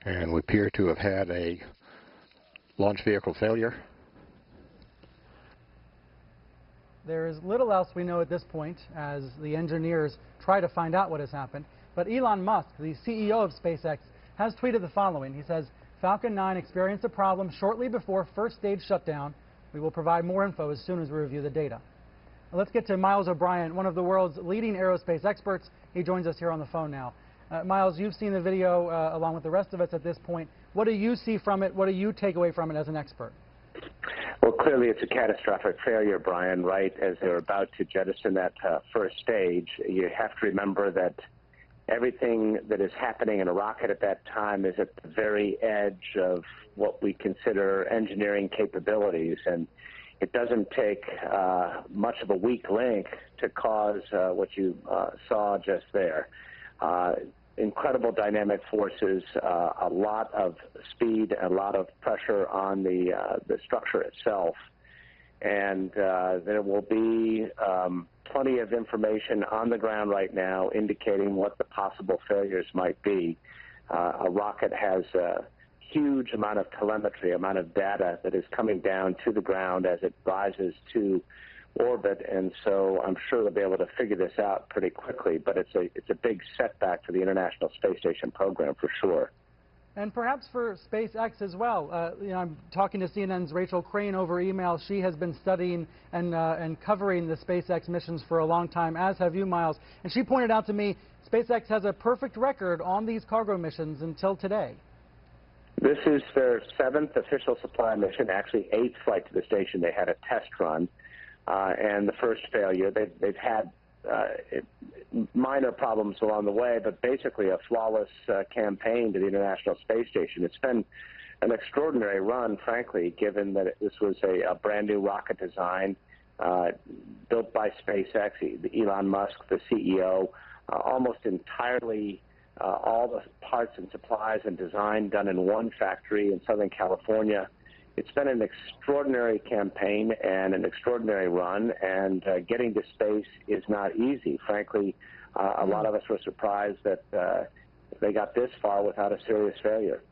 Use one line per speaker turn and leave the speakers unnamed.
And we appear to have had a launch vehicle failure.
There is little else we know at this point as the engineers try to find out what has happened. But Elon Musk, the CEO of SpaceX, has tweeted the following. He says, Falcon 9 experienced a problem shortly before first stage shutdown. We will provide more info as soon as we review the data. Now, let's get to Miles O'Brien, one of the world's leading aerospace experts. He joins us here on the phone now. Miles, you've seen the video along with the rest of us at this point. What do you see from it? What do you take away from it as an expert?
Well, clearly it's a catastrophic failure, Brian, right? As they're about to jettison that first stage, you have to remember that everything that is happening in a rocket at that time is at the very edge of what we consider engineering capabilities. And it doesn't take much of a weak link to cause what you saw just there. Incredible dynamic forces, a lot of speed, a lot of pressure on the structure itself. And there will be plenty of information on the ground right now indicating what the possible failures might be. A rocket has a huge amount of telemetry, amount of data that is coming down to the ground as it rises to orbit, and so I'm sure they'll be able to figure this out pretty quickly, but it's a big setback for the International Space Station program for sure.
And perhaps for SpaceX as well. I'm talking to CNN's Rachel Crane over email. She has been studying and covering the SpaceX missions for a long time, as have you, Miles. And she pointed out to me SpaceX has a perfect record on these cargo missions until today.
This is their 7th official supply mission, actually 8th flight to the station. They had a test run. And the first failure, they've had minor problems along the way, but basically a flawless campaign to the International Space Station. It's been an extraordinary run, frankly, given that this was a brand new rocket design built by SpaceX, Elon Musk, the CEO, almost entirely all the parts and supplies and design done in one factory in Southern California. It's been an extraordinary campaign and an extraordinary run, and getting to space is not easy. Frankly, a lot of us were surprised that they got this far without a serious failure.